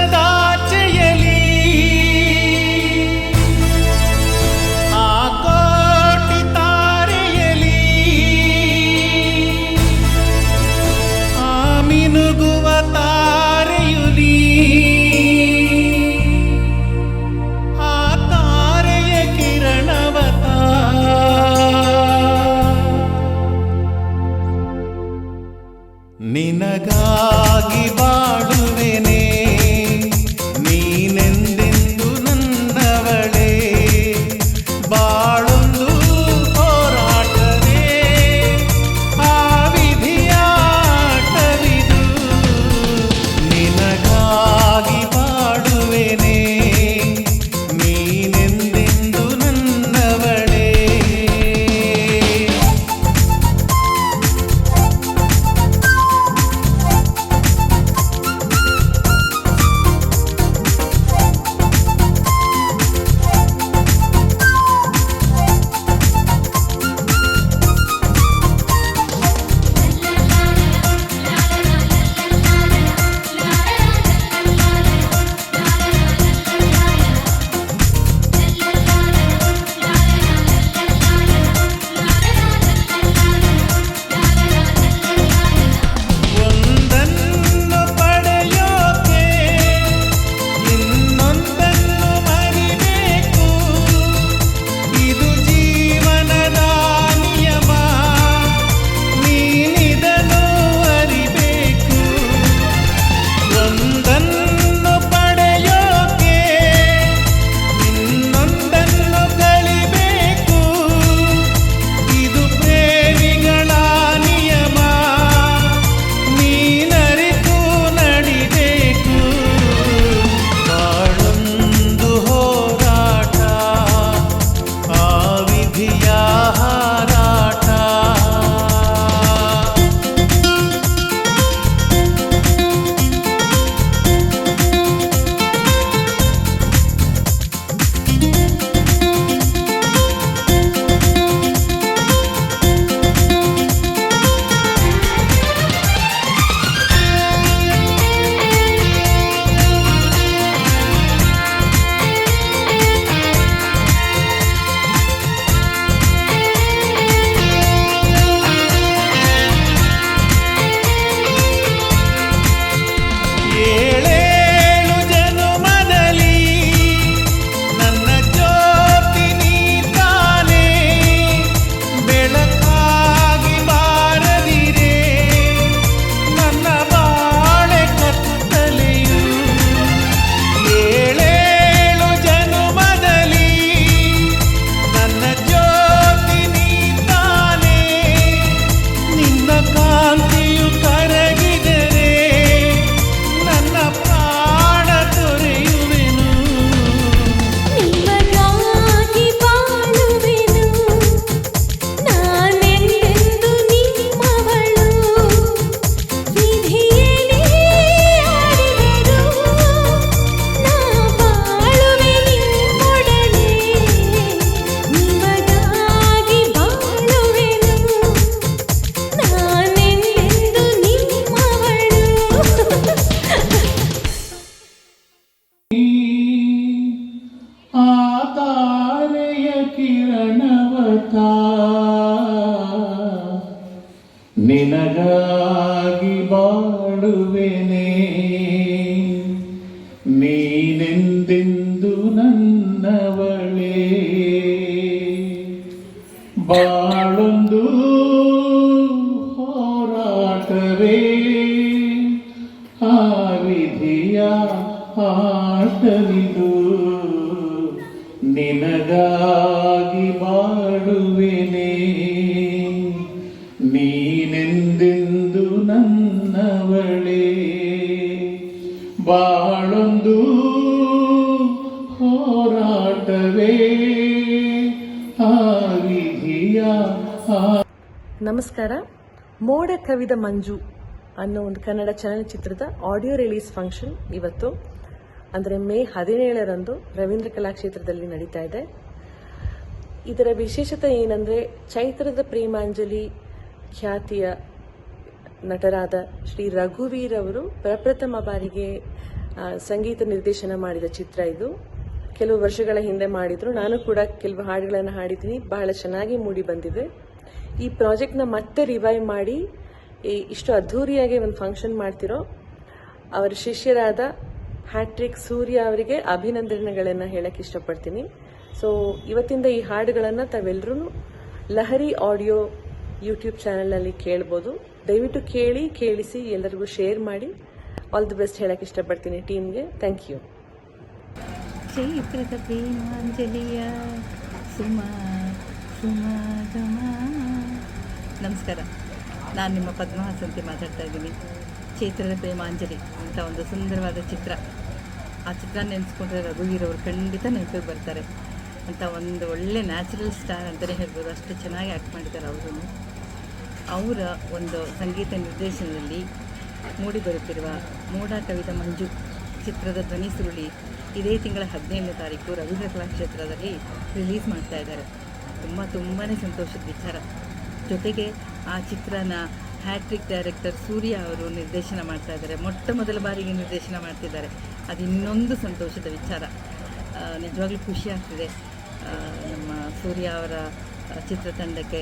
ಆಕಾಶದಾಚೆಯಲಿ ಆ ಕೋಟಿ ತಾರೆಯಲಿ ಆ ಮಿನುಗುವ ತಾರೆಯುಲಿ ಆ ತಾರೆಯ ಕಿರಣವತ ನಿನಗಾಗಿ ಬಾಳುವೆನೆ ನೀನೆಂದೆಂದು ನನ್ನವಳೇ ಬಾಳೊಂದು ಹೋರಾಟವೇ ಆ ವಿಧಿಯಾಟವಿದು ನಿನಗಾಗಿ ಬಾಳುವೆನೆ ನೀನೆಂದೆಂದು ನನ್ನವಳೇ ಏಳೇಳು ಜನುಮದಲ್ಲಿ ನನ್ನ ಜ್ಯೋತಿ ನೀ ತಾನೇ ಬೆಳಕಾಗಿ ಬಾರದಿರೆ ನನ್ನ ಬಾಳೆ ಕತ್ತಲೆಯು ಏಳೇಳು ಜನುಮದಲ್ಲಿ ನನ್ನ ಜ್ಯೋತಿ ನೀ ತಾನೇ ನಿನ್ನ ಕಾಂತಿಯು ಕರಗಿದರೆ ನನ್ನ ಪ್ರಾಣ ತೊರೆಯುವೆನು ನಿಮಗಾಗಿ ಬಾಳುವೆನು ನಾನೆಂದೆಂದು ನಿಮ್ಮವಳು ವಿಧಿಯೇ ಆಡಿದರು ನಾ ಬಾಳುವೆ ನಿಮ್ಮೊಡನೆ ನಿಮಗಾಗಿ ಬಾಳುವೆನು ನಾನೆಂದೆಂದು ನಿಮ್ಮವಳು ಆ ತಾರೆಯ ಕಿರಣವತ ನಿನಗಾಗಿ ಬಾಳುವೆನೆ ನೀನೆಂದೆಂದು ನನ್ನವಳೇ ಬಾಳೊಂದು ಹೋರಾಟವೇ ಆ ವಿಧಿಯ ಆಟವಿದು ನಿನಗಾಗಿ ಬಾಳುವೆನೆ ನೀನೆಂದೆಂದು ನನ್ನವಳೇ ಬಾಳೊಂದು ಹೋರಾಟವೇ ಆ ವಿಧಿಯ ನಮಸ್ಕಾರ. ಮೋಡ ಕವಿದ ಮಂಜು ಅನ್ನೋ ಒಂದು ಕನ್ನಡ ಚಲನಚಿತ್ರದ ಆಡಿಯೋ ರಿಲೀಸ್ ಫಂಕ್ಷನ್ ಇವತ್ತು ಅಂದರೆ ಮೇ 17ರಂದು ರವೀಂದ್ರ ಕಲಾಕ್ಷೇತ್ರದಲ್ಲಿ ನಡೀತಾ ಇದೆ. ಇದರ ವಿಶೇಷತೆ ಏನಂದರೆ ಚೈತ್ರದ ಪ್ರೇಮಾಂಜಲಿ ಖ್ಯಾತಿಯ ನಟರಾದ ಶ್ರೀ ರಘುವೀರ್ ಅವರು ಪ್ರಪ್ರಥಮ ಬಾರಿಗೆ ಸಂಗೀತ ನಿರ್ದೇಶನ ಮಾಡಿದ ಚಿತ್ರ ಇದು. ಕೆಲವು ವರ್ಷಗಳ ಹಿಂದೆ ಮಾಡಿದ್ರು, ನಾನು ಕೂಡ ಕೆಲವು ಹಾಡುಗಳನ್ನು ಹಾಡಿದ್ದೀನಿ, ಬಹಳ ಚೆನ್ನಾಗಿ ಮೂಡಿ ಬಂದಿದೆ. ಈ ಪ್ರಾಜೆಕ್ಟ್ನ ಮತ್ತೆ ರಿವೈವ್ ಮಾಡಿ ಇಷ್ಟು ಅದ್ಧೂರಿಯಾಗಿ ಒಂದು ಫಂಕ್ಷನ್ ಮಾಡ್ತಿರೋ ಅವರ ಶಿಷ್ಯರಾದ ಹ್ಯಾಟ್ರಿಕ್ ಸೂರ್ಯ ಅವರಿಗೆ ಅಭಿನಂದನೆಗಳನ್ನು ಹೇಳಕ್ಕೆ ಇಷ್ಟಪಡ್ತೀನಿ. ಸೊ ಇವತ್ತಿಂದ ಈ ಹಾಡುಗಳನ್ನು ತಾವೆಲ್ಲರೂ ಲಹರಿ ಆಡಿಯೋ ಯೂಟ್ಯೂಬ್ ಚಾನಲ್ನಲ್ಲಿ ಕೇಳ್ಬೋದು. ದಯವಿಟ್ಟು ಕೇಳಿಸಿ ಎಲ್ಲರಿಗೂ ಶೇರ್ ಮಾಡಿ. ಆಲ್ ದಿ ಬೆಸ್ಟ್ ಹೇಳಕ್ಕೆ ಇಷ್ಟಪಡ್ತೀನಿ ಟೀಮ್ಗೆ. Thank you. ಚೈತ್ರದ ಪ್ರೇಮಾಂಜಲಿಯ ಸುಮಾಗಮ. ನಮಸ್ಕಾರ, ನಾನು ನಿಮ್ಮ ಪದ್ಮಹಾಸಂತಿ ಮಾತಾಡ್ತಾ ಇದ್ದೀನಿ. ಚೈತ್ರದ ಪ್ರೇಮಾಂಜಲಿ ಅಂತ ಒಂದು ಸುಂದರವಾದ ಚಿತ್ರ. ಆ ಚಿತ್ರ ನೆನೆಸ್ಕೊಂಡ್ರೆ ರಘುವೀರ್ ಅವರು ಖಂಡಿತ ನೆನಪಿಗೆ ಬರ್ತಾರೆ ಅಂತ ಒಂದು ಒಳ್ಳೆ ನ್ಯಾಚುರಲ್ ಸ್ಟಾರ್ ಅಂತಲೇ ಹೇಳ್ಬೋದು. ಅಷ್ಟು ಚೆನ್ನಾಗಿ ಆ್ಯಕ್ಟ್ ಮಾಡಿದ್ದಾರೆ ಅವರು. ಅವರ ಒಂದು ಸಂಗೀತ ನಿರ್ದೇಶನದಲ್ಲಿ ಮೂಡಿಬರುತ್ತಿರುವ ಮೋಡ ಕವಿದ ಮಂಜು ಚಿತ್ರದ ಧ್ವನಿ ಸುರುಳಿ ಇದೇ ತಿಂಗಳ 17ನೇ ತಾರೀಕು ರವೀಂದ್ರ ಕಲಾಕ್ಷೇತ್ರದಲ್ಲಿ ರಿಲೀಸ್ ಮಾಡ್ತಾ ಇದ್ದಾರೆ. ತುಂಬಾ ಸಂತೋಷದ ವಿಚಾರ. ಜೊತೆಗೆ ಆ ಚಿತ್ರನ ಹ್ಯಾಟ್ರಿಕ್ ಡೈರೆಕ್ಟರ್ ಸೂರ್ಯ ಅವರು ನಿರ್ದೇಶನ ಮಾಡ್ತಾ ಇದ್ದಾರೆ. ಮೊಟ್ಟ ಮೊದಲ ಬಾರಿಗೆ ನಿರ್ದೇಶನ ಮಾಡ್ತಿದ್ದಾರೆ. ಅದು ಇನ್ನೊಂದು ಸಂತೋಷದ ವಿಚಾರ. ನಿಜವಾಗ್ಲೂ ಖುಷಿ ಆಗ್ತಿದೆ. ನಮ್ಮ ಸೂರ್ಯ ಅವರ ಚಿತ್ರತಂಡಕ್ಕೆ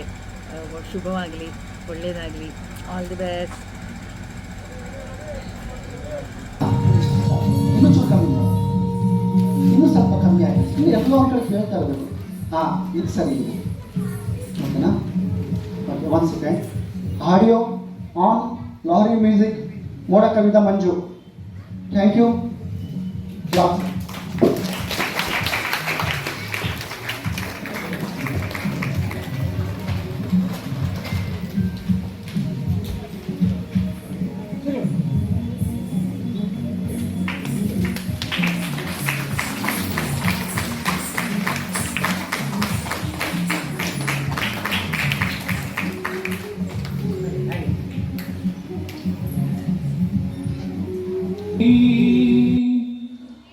ಶುಭವಾಗಲಿ, ಒಳ್ಳೆಯದಾಗಲಿ. All the best. ಇನ್ನೂ ಸ್ವಲ್ಪ ಕಮ್ಮಿ ಆಗಿದೆ. ಇನ್ನು ಎಲ್ಲೋ ಒಂದು ಕಡೆ ಕೇಳ್ತಾ ಇರಬೇಕು. ಇದು ಸರಿ ಇದೆ, ಓಕೆನಾ? One second. Audio on, lorry music, ಮೋಡ ಕವಿದ ಮಂಜು. Thank you.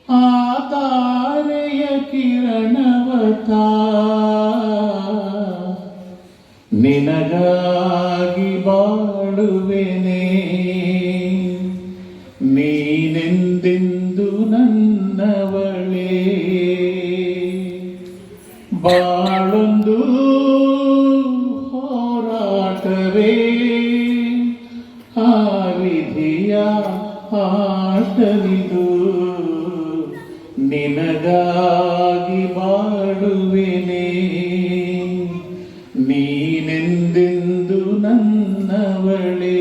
ಆ ತಾರೆಯ ಕಿರಣವತ ನಿನಗಾಗಿ ಬಾಳುವೆನೆ, ನೀನೆಂದೆಂದು ನನ್ನವಳೇ. ಬಾಳೊಂದು ಹೋರಾಟವೇ, ಆ ವಿಧಿಯ ಆಟವಿದು, ನಿನಗಾಗಿ ಬಾಳುವೆನೆ, ನೀನೆಂದೆಂದು ನನ್ನವಳೇ.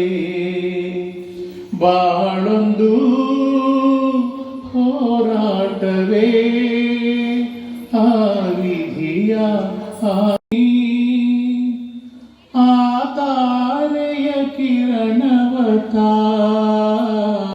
ಬಾಳೊಂದು ಹೋರಾಟವೇ, ಆ ವಿಧಿಯ ಆ ತಾರೆಯ ಕಿರಣವತ